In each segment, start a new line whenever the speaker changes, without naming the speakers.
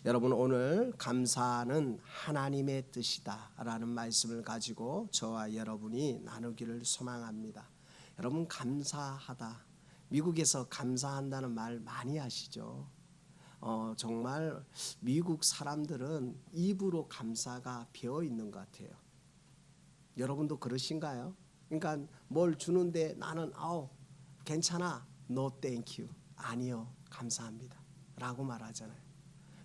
여러분, 오늘 감사는 하나님의 뜻이다 라는 말씀을 가지고 저와 여러분이 나누기를 소망합니다. 여러분, 감사하다, 미국에서 감사한다는 말 많이 하시죠. 정말 미국 사람들은 입으로 감사가 배어 있는 것 같아요. 여러분도 그러신가요? 그러니까 뭘 주는데 나는 괜찮아, no thank you, 아니요 감사합니다 라고 말하잖아요.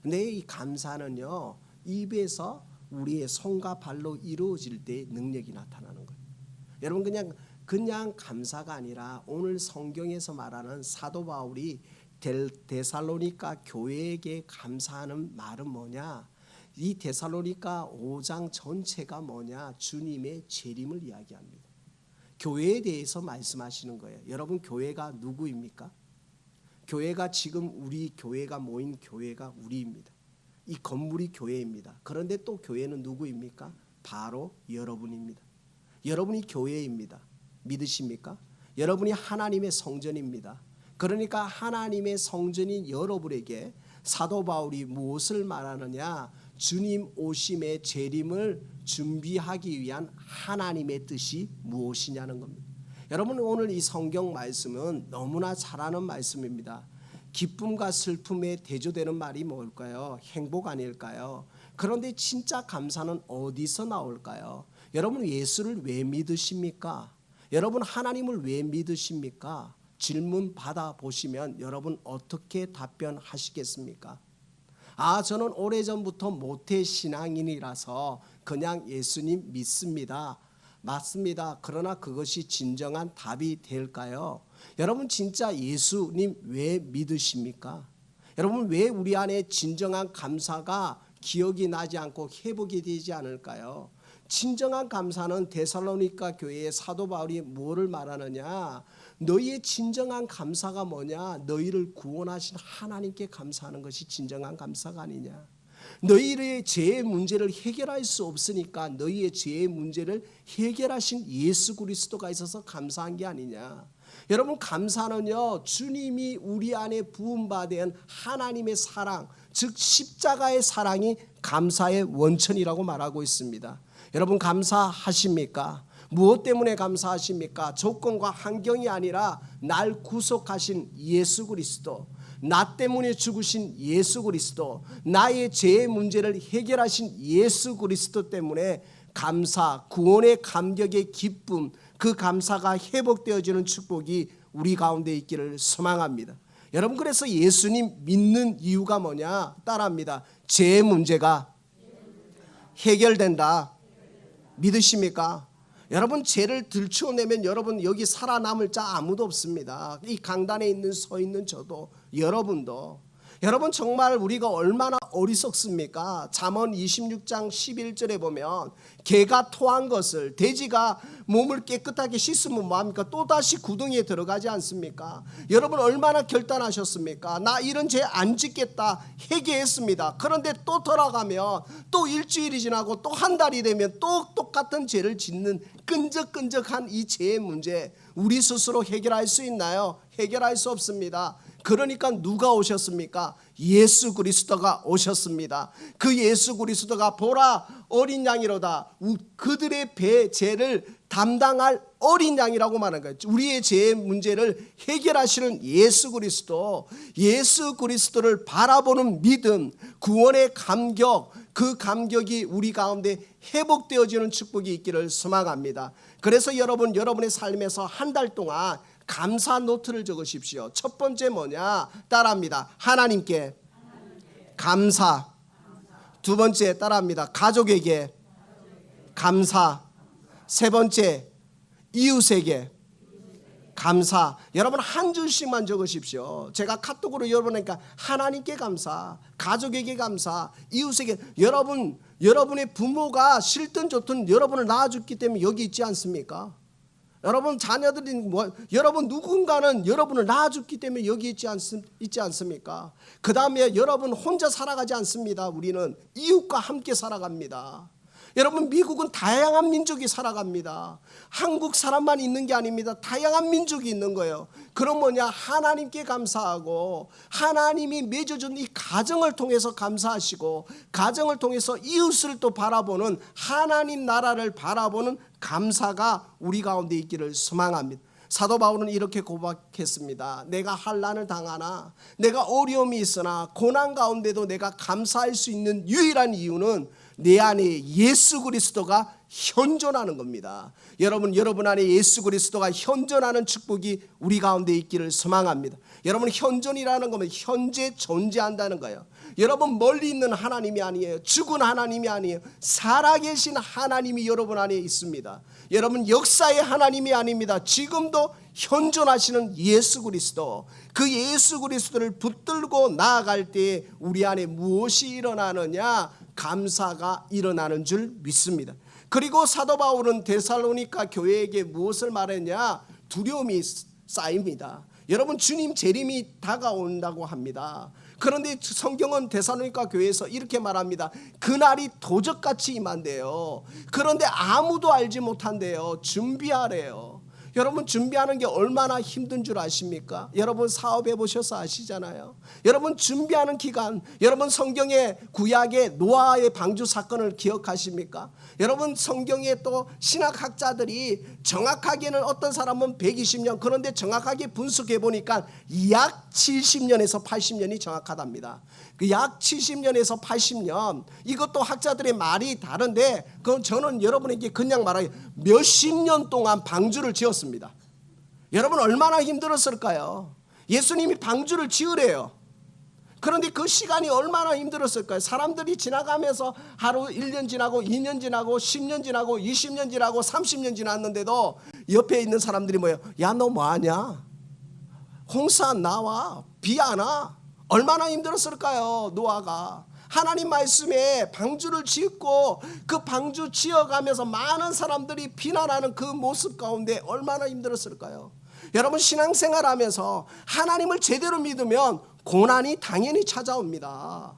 근데 이 감사는요, 입에서 우리의 손과 발로 이루어질 때 능력이 나타나는 거예요. 여러분, 그냥 감사가 아니라 오늘 성경에서 말하는 사도 바울이 데살로니가 교회에게 감사하는 말은 뭐냐? 이 데살로니가 5장 전체가 뭐냐? 주님의 재림을 이야기합니다. 교회에 대해서 말씀하시는 거예요. 여러분, 교회가 누구입니까? 교회가 지금 우리 교회가 모인 교회가 우리입니다. 이 건물이 교회입니다. 그런데 또 교회는 누구입니까? 바로 여러분입니다. 여러분이 교회입니다. 믿으십니까? 여러분이 하나님의 성전입니다. 그러니까 하나님의 성전인 여러분에게 사도 바울이 무엇을 말하느냐? 주님 오심의 재림을 준비하기 위한 하나님의 뜻이 무엇이냐는 겁니다. 여러분, 오늘 이 성경 말씀은 너무나 잘 아는 말씀입니다. 기쁨과 슬픔에 대조되는 말이 뭘까요? 행복 아닐까요? 그런데 진짜 감사는 어디서 나올까요? 여러분, 예수를 왜 믿으십니까? 여러분, 하나님을 왜 믿으십니까? 질문 받아보시면 여러분 어떻게 답변하시겠습니까? 저는 오래전부터 모태신앙인이라서 그냥 예수님 믿습니다. 맞습니다. 그러나 그것이 진정한 답이 될까요? 여러분, 진짜 예수님 왜 믿으십니까? 여러분, 왜 우리 안에 진정한 감사가 기억이 나지 않고 회복이 되지 않을까요? 진정한 감사는 데살로니가 교회의 사도 바울이 뭐를 말하느냐? 너희의 진정한 감사가 뭐냐? 너희를 구원하신 하나님께 감사하는 것이 진정한 감사가 아니냐? 너희의 죄의 문제를 해결할 수 없으니까 너희의 죄의 문제를 해결하신 예수 그리스도가 있어서 감사한 게 아니냐. 여러분, 감사는요, 주님이 우리 안에 부음받은 하나님의 사랑, 즉 십자가의 사랑이 감사의 원천이라고 말하고 있습니다. 여러분, 감사하십니까? 무엇 때문에 감사하십니까? 조건과 환경이 아니라 날 구속하신 예수 그리스도, 나 때문에 죽으신 예수 그리스도, 나의 죄의 문제를 해결하신 예수 그리스도 때문에 감사, 구원의 감격의 기쁨, 그 감사가 회복되어지는 축복이 우리 가운데 있기를 소망합니다. 여러분, 그래서 예수님 믿는 이유가 뭐냐? 따라합니다. 죄의 문제가 해결된다. 믿으십니까? 여러분, 죄를 들추어내면 여러분 여기 살아남을 자 아무도 없습니다. 이 강단에 서 있는 저도, 여러분도. 여러분, 정말 우리가 얼마나 어리석습니까? 잠언 26장 11절에 보면 개가 토한 것을, 돼지가 몸을 깨끗하게 씻으면 뭐합니까? 또다시 구덩이에 들어가지 않습니까? 여러분, 얼마나 결단하셨습니까? 나 이런 죄 안 짓겠다 회개했습니다. 그런데 또 돌아가면 또 일주일이 지나고 또 한 달이 되면 또 똑같은 죄를 짓는 끈적끈적한 이 죄의 문제, 우리 스스로 해결할 수 있나요? 해결할 수 없습니다. 그러니까 누가 오셨습니까? 예수 그리스도가 오셨습니다. 그 예수 그리스도가 보라 어린 양이로다. 그들의 죄를 담당할 어린 양이라고 말하는 거예요. 우리의 죄의 문제를 해결하시는 예수 그리스도, 예수 그리스도를 바라보는 믿음, 구원의 감격, 그 감격이 우리 가운데 회복되어지는 축복이 있기를 소망합니다. 그래서 여러분의 삶에서 한 달 동안 감사 노트를 적으십시오. 첫 번째 뭐냐? 따라합니다. 하나님께 감사. 두 번째 따라합니다. 가족에게 감사. 세 번째 이웃에게 감사. 여러분, 한 줄씩만 적으십시오. 제가 카톡으로 여러분에게 하나님께 감사, 가족에게 감사, 이웃에게. 여러분의 부모가 싫든 좋든 여러분을 낳아줬기 때문에 여기 있지 않습니까? 여러분 자녀들이 여러분 누군가는 여러분을 낳아줬기 때문에 여기 있지 않습니까? 그 다음에 여러분 혼자 살아가지 않습니다. 우리는 이웃과 함께 살아갑니다. 여러분 미국은 다양한 민족이 살아갑니다. 한국 사람만 있는 게 아닙니다. 다양한 민족이 있는 거예요. 그럼 뭐냐? 하나님께 감사하고 하나님이 맺어준 이 가정을 통해서 감사하시고 가정을 통해서 이웃을 또 바라보는 하나님 나라를 바라보는 감사가 우리 가운데 있기를 소망합니다. 사도 바울은 이렇게 고백했습니다. 내가 환난을 당하나 내가 어려움이 있으나 고난 가운데도 내가 감사할 수 있는 유일한 이유는 내 안에 예수 그리스도가 현존하는 겁니다. 여러분 안에 예수 그리스도가 현존하는 축복이 우리 가운데 있기를 소망합니다. 여러분 현존이라는 것은 현재 존재한다는 거예요. 여러분 멀리 있는 하나님이 아니에요. 죽은 하나님이 아니에요. 살아계신 하나님이 여러분 안에 있습니다. 여러분 역사의 하나님이 아닙니다. 지금도 현존하시는 예수 그리스도, 그 예수 그리스도를 붙들고 나아갈 때에 우리 안에 무엇이 일어나느냐? 감사가 일어나는 줄 믿습니다. 그리고 사도 바울은 데살로니가 교회에게 무엇을 말했냐? 두려움이 쌓입니다. 여러분 주님 재림이 다가온다고 합니다. 그런데 성경은 데살로니가 교회에서 이렇게 말합니다. 그날이 도적같이 임한대요. 그런데 아무도 알지 못한대요. 준비하래요. 여러분 준비하는 게 얼마나 힘든 줄 아십니까? 여러분 사업해 보셔서 아시잖아요. 여러분 준비하는 기간, 여러분 성경의 구약의 노아의 방주 사건을 기억하십니까? 여러분 성경에 또 신학학자들이 정확하게는 어떤 사람은 120년, 그런데 정확하게 분석해 보니까 약 70년에서 80년이 정확하답니다. 그 약 70년에서 80년, 이것도 학자들의 말이 다른데 그건 저는 여러분에게 그냥 말하기 몇십 년 동안 방주를 지었습니다. 여러분 얼마나 힘들었을까요? 예수님이 방주를 지으래요. 그런데 그 시간이 얼마나 힘들었을까요? 사람들이 지나가면서 하루 1년 지나고 2년 지나고 10년 지나고 20년 지나고 30년 지났는데도 옆에 있는 사람들이 뭐예요? 야, 너 뭐하냐? 홍수 안 나와? 비 안 와? 얼마나 힘들었을까요? 노아가 하나님 말씀에 방주를 짓고 그 방주 지어가면서 많은 사람들이 비난하는 그 모습 가운데 얼마나 힘들었을까요? 여러분 신앙생활하면서 하나님을 제대로 믿으면 고난이 당연히 찾아옵니다.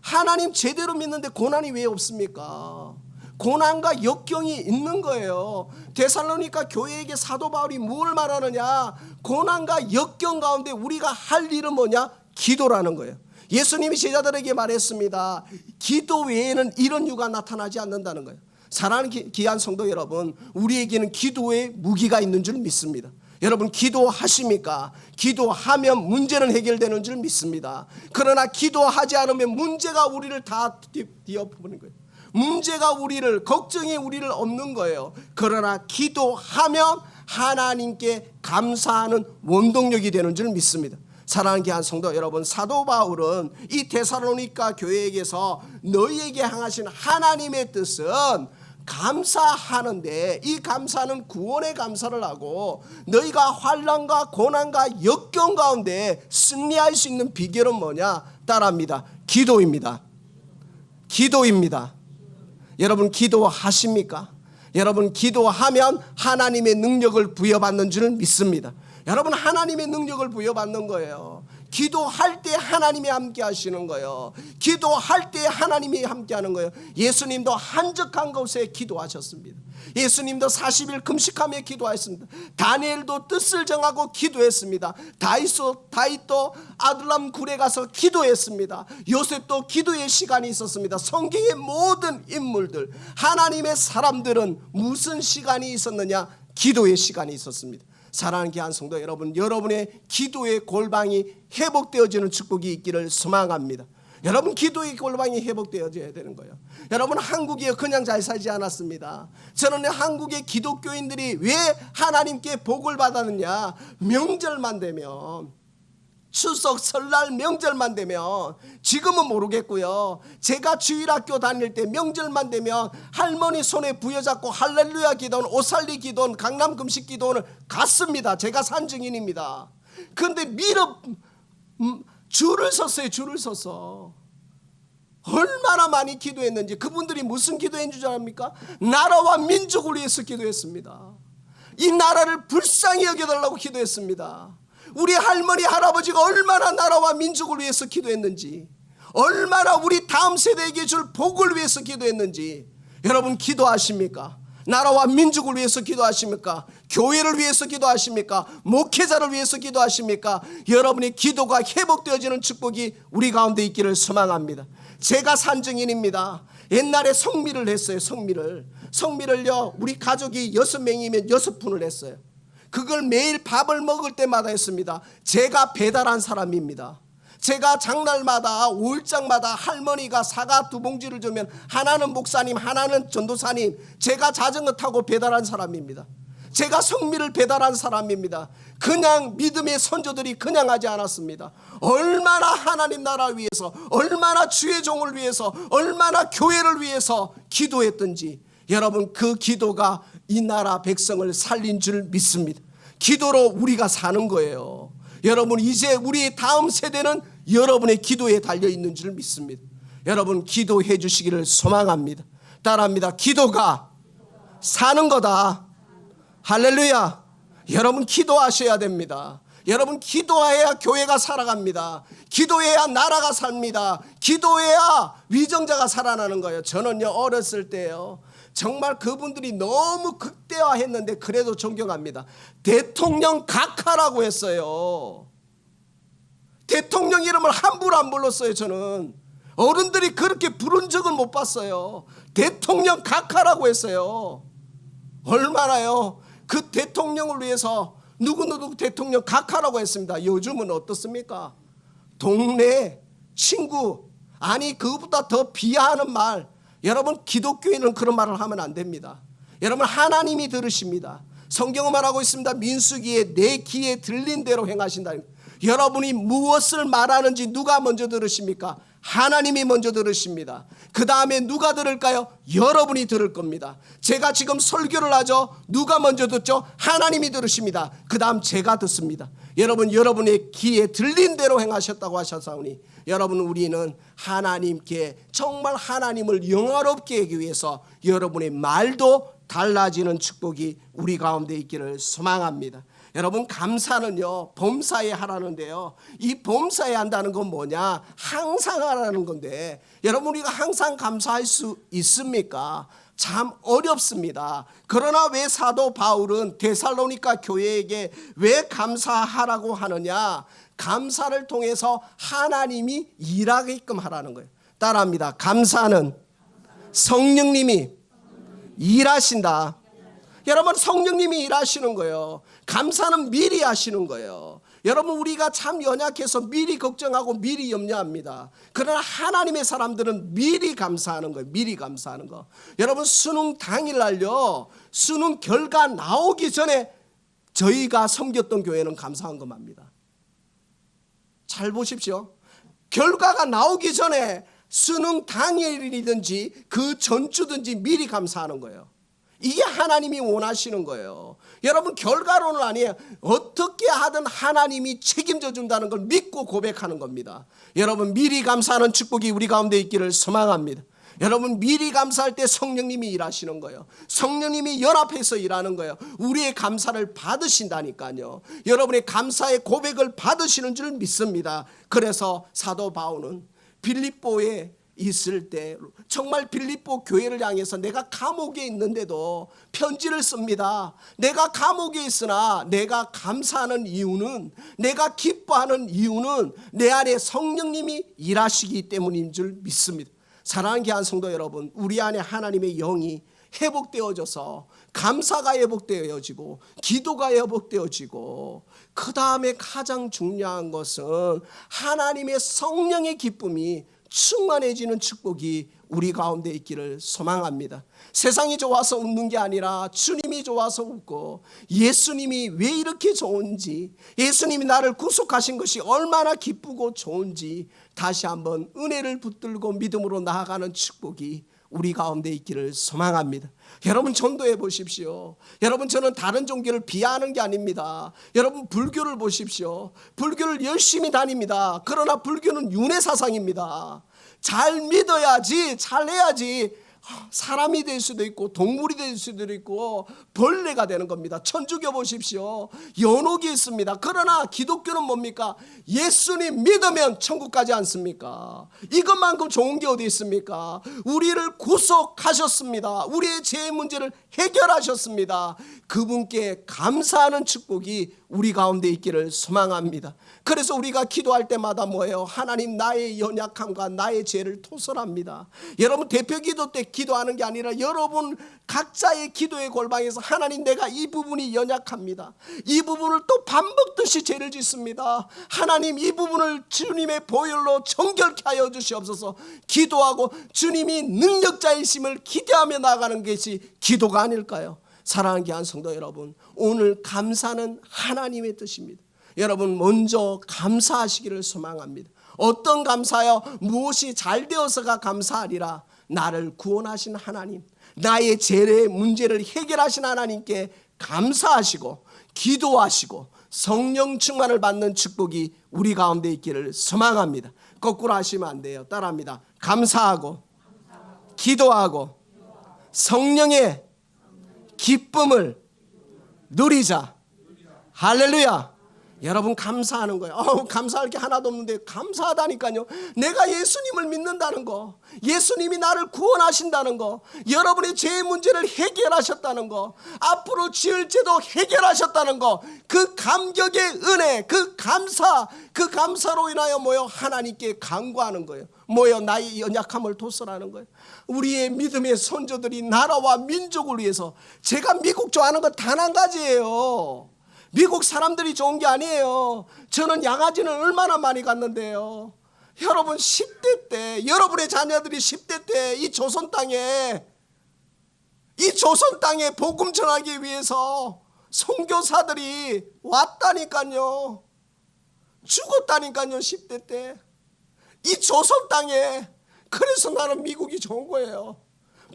하나님 제대로 믿는데 고난이 왜 없습니까? 고난과 역경이 있는 거예요. 데살로니가 교회에게 사도 바울이 뭘 말하느냐? 고난과 역경 가운데 우리가 할 일은 뭐냐? 기도라는 거예요. 예수님이 제자들에게 말했습니다. 기도 외에는 이런 이유가 나타나지 않는다는 거예요. 사랑하는 귀한 성도 여러분, 우리에게는 기도의 무기가 있는 줄 믿습니다. 여러분 기도하십니까? 기도하면 문제는 해결되는 줄 믿습니다. 그러나 기도하지 않으면 문제가 우리를 다 뒤엎어버리는 거예요. 문제가 우리를, 걱정이 우리를 엎는 거예요. 그러나 기도하면 하나님께 감사하는 원동력이 되는 줄 믿습니다. 사랑하는 귀한 성도 여러분, 사도 바울은 이 데살로니가 교회에게서 너희에게 향하신 하나님의 뜻은 감사하는데, 이 감사는 구원의 감사를 하고 너희가 환난과 고난과 역경 가운데 승리할 수 있는 비결은 뭐냐? 따라합니다. 기도입니다. 기도입니다. 여러분 기도하십니까? 여러분 기도하면 하나님의 능력을 부여받는 줄 믿습니다. 여러분 하나님의 능력을 부여받는 거예요. 기도할 때 하나님이 함께 하시는 거예요. 기도할 때 하나님이 함께 하는 거예요. 예수님도 한적한 곳에 기도하셨습니다. 예수님도 40일 금식하며 기도했습니다. 다니엘도 뜻을 정하고 기도했습니다. 다윗도 아둘람 굴에 가서 기도했습니다. 요셉도 기도의 시간이 있었습니다. 성경의 모든 인물들, 하나님의 사람들은 무슨 시간이 있었느냐? 기도의 시간이 있었습니다. 사랑하는 귀한 성도 여러분, 여러분의 기도의 골방이 회복되어지는 축복이 있기를 소망합니다. 여러분 기도의 골방이 회복되어져야 되는 거예요. 여러분 한국이 그냥 잘 살지 않았습니다. 저는 한국의 기독교인들이 왜 하나님께 복을 받았느냐? 명절만 되면, 추석 설날 명절만 되면, 지금은 모르겠고요, 제가 주일학교 다닐 때 명절만 되면 할머니 손에 부여잡고 할렐루야 기도원, 오살리 기도원, 강남 금식 기도원을 갔습니다. 제가 산 증인입니다. 그런데 줄을 섰어요. 줄을 섰어. 얼마나 많이 기도했는지. 그분들이 무슨 기도했는 줄 압니까? 나라와 민족을 위해서 기도했습니다. 이 나라를 불쌍히 여겨달라고 기도했습니다. 우리 할머니 할아버지가 얼마나 나라와 민족을 위해서 기도했는지, 얼마나 우리 다음 세대에게 줄 복을 위해서 기도했는지 여러분 기도하십니까? 나라와 민족을 위해서 기도하십니까? 교회를 위해서 기도하십니까? 목회자를 위해서 기도하십니까? 여러분의 기도가 회복되어지는 축복이 우리 가운데 있기를 소망합니다. 제가 산증인입니다. 옛날에 성미를 했어요. 성미를요 우리 가족이 6명이면 6푼을 했어요. 그걸 매일 밥을 먹을 때마다 했습니다. 제가 배달한 사람입니다. 제가 장날마다 5일장마다 할머니가 사과 2봉지를 주면 하나는 목사님, 하나는 전도사님, 제가 자전거 타고 배달한 사람입니다. 제가 성미를 배달한 사람입니다. 그냥 믿음의 선조들이 그냥 하지 않았습니다. 얼마나 하나님 나라 위해서, 얼마나 주의 종을 위해서, 얼마나 교회를 위해서 기도했던지 여러분 그 기도가 이 나라 백성을 살린 줄 믿습니다. 기도로 우리가 사는 거예요. 여러분 이제 우리 다음 세대는 여러분의 기도에 달려있는 줄 믿습니다. 여러분 기도해 주시기를 소망합니다. 따라합니다. 기도가 사는 거다. 할렐루야. 여러분 기도하셔야 됩니다. 여러분 기도해야 교회가 살아갑니다. 기도해야 나라가 삽니다. 기도해야 위정자가 살아나는 거예요. 저는요 어렸을 때요 정말 그분들이 너무 극대화했는데 그래도 존경합니다. 대통령 각하라고 했어요. 대통령 이름을 함부로 안 불렀어요. 저는 어른들이 그렇게 부른 적은 못 봤어요. 대통령 각하라고 했어요. 얼마나요? 그 대통령을 위해서 누구누구 대통령 각하라고 했습니다. 요즘은 어떻습니까? 동네 친구, 아니 그것보다 더 비하하는 말. 여러분 기독교인은 그런 말을 하면 안 됩니다. 여러분 하나님이 들으십니다. 성경은 말하고 있습니다. 민수기에 내 귀에 들린 대로 행하신다. 여러분이 무엇을 말하는지 누가 먼저 들으십니까? 하나님이 먼저 들으십니다. 그 다음에 누가 들을까요? 여러분이 들을 겁니다. 제가 지금 설교를 하죠. 누가 먼저 듣죠? 하나님이 들으십니다. 그 다음 제가 듣습니다. 여러분 여러분의 귀에 들린 대로 행하셨다고 하셨사오니 여러분 우리는 하나님께 정말 하나님을 영화롭게 하기 위해서 여러분의 말도 달라지는 축복이 우리 가운데 있기를 소망합니다. 여러분 감사는요 범사에 하라는데요, 이 범사에 한다는 건 뭐냐? 항상 하라는 건데 여러분 우리가 항상 감사할 수 있습니까? 참 어렵습니다. 그러나 왜 사도 바울은 데살로니가 교회에게 왜 감사하라고 하느냐? 감사를 통해서 하나님이 일하게끔 하라는 거예요. 따라합니다. 감사는 성령님이 일하신다. 여러분 성령님이 일하시는 거예요. 감사는 미리 하시는 거예요. 여러분 우리가 참 연약해서 미리 걱정하고 미리 염려합니다. 그러나 하나님의 사람들은 미리 감사하는 거예요. 미리 감사하는 거. 여러분 수능 당일날요 수능 결과 나오기 전에 저희가 섬겼던 교회는 감사한 것만입니다. 잘 보십시오. 결과가 나오기 전에 수능 당일이든지 그 전주든지 미리 감사하는 거예요. 이게 하나님이 원하시는 거예요. 여러분 결과로는 아니에요. 어떻게 하든 하나님이 책임져 준다는 걸 믿고 고백하는 겁니다. 여러분 미리 감사하는 축복이 우리 가운데 있기를 소망합니다. 여러분 미리 감사할 때 성령님이 일하시는 거예요. 성령님이 연합해서 일하는 거예요. 우리의 감사를 받으신다니까요. 여러분의 감사의 고백을 받으시는 줄 믿습니다. 그래서 사도 바울은 빌립보에 있을 때 정말 빌립보 교회를 향해서 내가 감옥에 있는데도 편지를 씁니다. 내가 감옥에 있으나 내가 감사하는 이유는, 내가 기뻐하는 이유는 내 안에 성령님이 일하시기 때문인 줄 믿습니다. 사랑하는 귀한 성도 여러분, 우리 안에 하나님의 영이 회복되어져서 감사가 회복되어지고 기도가 회복되어지고 그 다음에 가장 중요한 것은 하나님의 성령의 기쁨이 충만해지는 축복이 우리 가운데 있기를 소망합니다. 세상이 좋아서 웃는 게 아니라 주님이 좋아서 웃고 예수님이 왜 이렇게 좋은지, 예수님이 나를 구속하신 것이 얼마나 기쁘고 좋은지 다시 한번 은혜를 붙들고 믿음으로 나아가는 축복이 우리 가운데 있기를 소망합니다. 여러분 전도해 보십시오. 여러분 저는 다른 종교를 비하하는 게 아닙니다. 여러분 불교를 보십시오. 불교를 열심히 다닙니다. 그러나 불교는 윤회 사상입니다. 잘 믿어야지, 잘 해야지. 사람이 될 수도 있고 동물이 될 수도 있고 벌레가 되는 겁니다. 천주교 보십시오. 연옥이 있습니다. 그러나 기독교는 뭡니까? 예수님 믿으면 천국 가지 않습니까? 이것만큼 좋은 게 어디 있습니까? 우리를 구속하셨습니다. 우리의 죄의 문제를 해결하셨습니다. 그분께 감사하는 축복이 우리 가운데 있기를 소망합니다. 그래서 우리가 기도할 때마다 뭐예요? 하나님, 나의 연약함과 나의 죄를 토설합니다. 여러분, 대표 기도 때 기도하는 게 아니라 여러분 각자의 기도의 골방에서 하나님, 내가 이 부분이 연약합니다. 이 부분을 또 반복듯이 죄를 짓습니다. 하나님, 이 부분을 주님의 보혈로 정결케 하여 주시옵소서. 기도하고 주님이 능력자이심을 기대하며 나아가는 것이 기도가 아닐까요? 사랑하는 귀한 성도 여러분, 오늘 감사는 하나님의 뜻입니다. 여러분, 먼저 감사하시기를 소망합니다. 어떤 감사요? 무엇이 잘 되어서가 감사하리라. 나를 구원하신 하나님, 나의 죄의 문제를 해결하신 하나님께 감사하시고 기도하시고 성령 충만을 받는 축복이 우리 가운데 있기를 소망합니다. 거꾸로 하시면 안 돼요. 따라합니다. 감사하고 기도하고 성령의 기쁨을 누리자. 할렐루야. 여러분, 감사하는 거예요. 감사할 게 하나도 없는데 감사하다니까요. 내가 예수님을 믿는다는 거, 예수님이 나를 구원하신다는 거, 여러분의 죄의 문제를 해결하셨다는 거, 앞으로 지을 죄도 해결하셨다는 거, 그 감격의 은혜, 그 감사로 인하여 뭐요? 하나님께 간구하는 거예요. 뭐요? 나의 연약함을 토설하는 거예요. 우리의 믿음의 선조들이 나라와 민족을 위해서, 제가 미국 좋아하는 거 단 한 가지예요. 미국 사람들이 좋은 게 아니에요. 저는 양아지는 얼마나 많이 갔는데요. 여러분, 10대 때, 여러분의 자녀들이 10대 때 이 조선 땅에 복음 전하기 위해서 선교사들이 왔다니까요. 죽었다니까요. 10대 때 이 조선 땅에. 그래서 나는 미국이 좋은 거예요.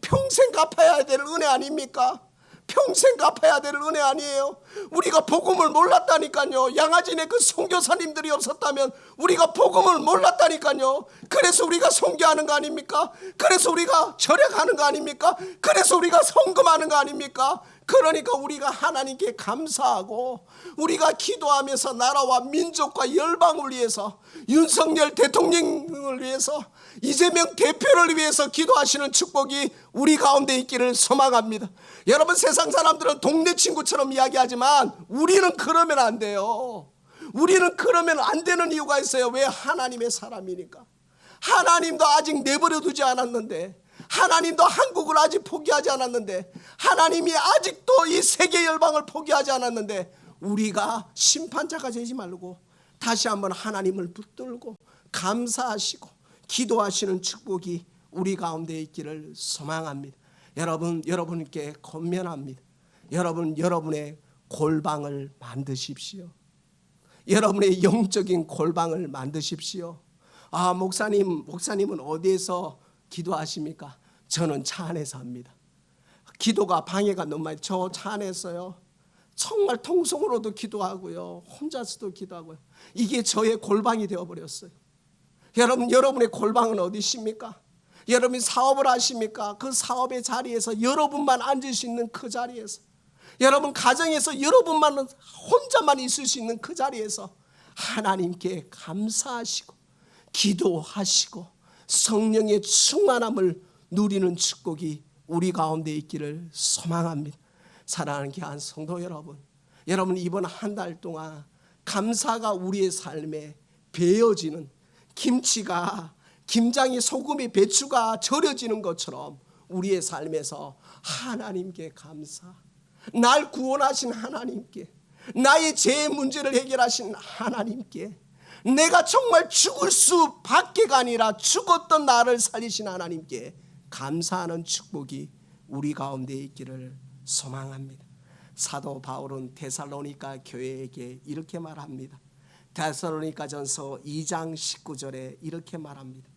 평생 갚아야 될 은혜 아닙니까? 평생 갚아야 될 은혜 아니에요? 우리가 복음을 몰랐다니까요. 양아진의 그 선교사님들이 없었다면 우리가 복음을 몰랐다니까요. 그래서 우리가 선교하는 거 아닙니까? 그래서 우리가 절약하는 거 아닙니까? 그래서 우리가 헌금하는 거 아닙니까? 그러니까 우리가 하나님께 감사하고 우리가 기도하면서 나라와 민족과 열방을 위해서, 윤석열 대통령을 위해서, 이재명 대표를 위해서 기도하시는 축복이 우리 가운데 있기를 소망합니다. 여러분, 세상 사람들은 동네 친구처럼 이야기하지만 우리는 그러면 안 돼요. 우리는 그러면 안 되는 이유가 있어요. 왜? 하나님의 사람이니까. 하나님도 아직 내버려 두지 않았는데, 하나님도 한국을 아직 포기하지 않았는데, 하나님이 아직도 이 세계 열방을 포기하지 않았는데, 우리가 심판자가 되지 말고 다시 한번 하나님을 붙들고 감사하시고 기도하시는 축복이 우리 가운데 있기를 소망합니다. 여러분께 권면합니다. 여러분의 골방을 만드십시오. 여러분의 영적인 골방을 만드십시오. 목사님은 어디에서 기도하십니까? 저는 차 안에서 합니다. 기도가 방해가 너무 많이. 저 차 안에서요, 정말 통성으로도 기도하고요, 혼자서도 기도하고요. 이게 저의 골방이 되어버렸어요. 여러분의 골방은 어디 있습니까? 여러분이 사업을 하십니까? 그 사업의 자리에서 여러분만 앉을 수 있는 그 자리에서, 여러분 가정에서 여러분만 혼자만 있을 수 있는 그 자리에서 하나님께 감사하시고 기도하시고 성령의 충만함을 누리는 축복이 우리 가운데 있기를 소망합니다. 사랑하는 귀한 성도 여러분, 이번 한 달 동안 감사가 우리의 삶에 배어지는, 김장이 소금이 배추가 절여지는 것처럼 우리의 삶에서 하나님께 감사, 날 구원하신 하나님께, 나의 죄의 문제를 해결하신 하나님께, 내가 정말 죽을 수밖에가 아니라 죽었던 나를 살리신 하나님께 감사하는 축복이 우리 가운데 있기를 소망합니다. 사도 바울은 데살로니가 교회에게 이렇게 말합니다. 데살로니가전서 2장 19절에 이렇게 말합니다.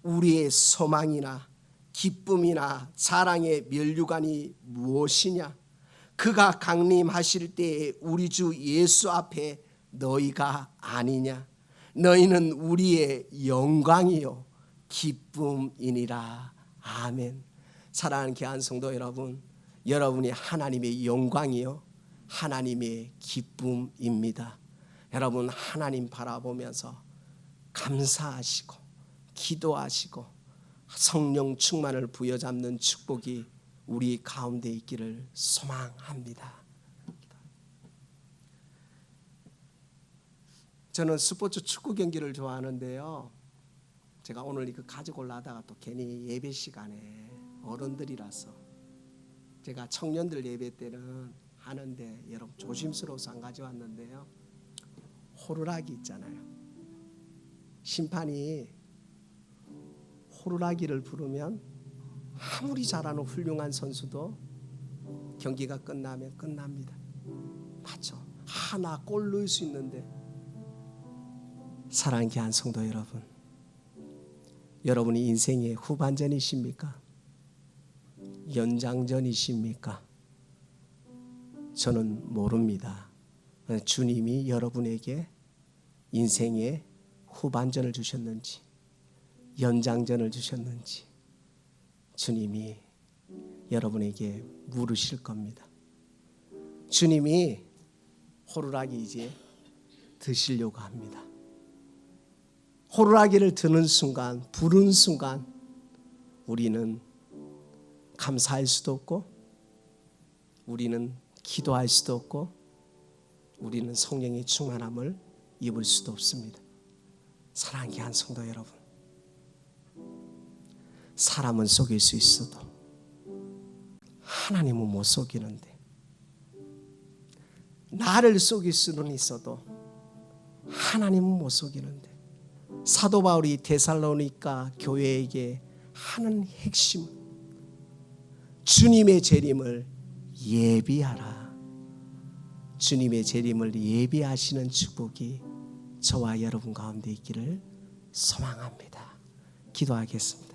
우리의 소망이나 기쁨이나 자랑의 면류관이 무엇이냐? 그가 강림하실 때에 우리 주 예수 앞에 너희가 아니냐? 너희는 우리의 영광이요 기쁨이니라. 아멘. 사랑하는 귀한 성도 여러분, 여러분이 하나님의 영광이요 하나님의 기쁨입니다. 여러분 하나님 바라보면서 감사하시고 기도하시고 성령 충만을 부여잡는 축복이 우리 가운데 있기를 소망합니다. 저는 스포츠 축구 경기를 좋아하는데요. 제가 오늘 이거 가지고 올라다가 또 괜히 예배 시간에 어른들이라서 제가 청년들 예배 때는 하는데 여러분 조심스러워서 안 가져왔는데요. 호루라기 있잖아요. 심판이 호루라기를 부르면 아무리 잘하는 훌륭한 선수도 경기가 끝나면 끝납니다. 맞죠? 하나 골 넣을 수 있는데 사랑하는 귀한 성도 여러분, 여러분이 인생의 후반전이십니까? 연장전이십니까? 저는 모릅니다. 주님이 여러분에게 인생의 후반전을 주셨는지 연장전을 주셨는지 주님이 여러분에게 물으실 겁니다. 주님이 호루라기 이제 드시려고 합니다. 호루라기를 드는 순간, 부른 순간 우리는 감사할 수도 없고 우리는 기도할 수도 없고 우리는 성령의 충만함을 입을 수도 없습니다. 사랑하는 귀한 성도 여러분, 사람은 속일 수 있어도 하나님은 못 속이는데, 나를 속일 수는 있어도 하나님은 못 속이는데, 사도 바울이 데살로니가 교회에게 하는 핵심은 주님의 재림을 예비하라. 주님의 재림을 예비하시는 축복이 저와 여러분 가운데 있기를 소망합니다. 기도하겠습니다.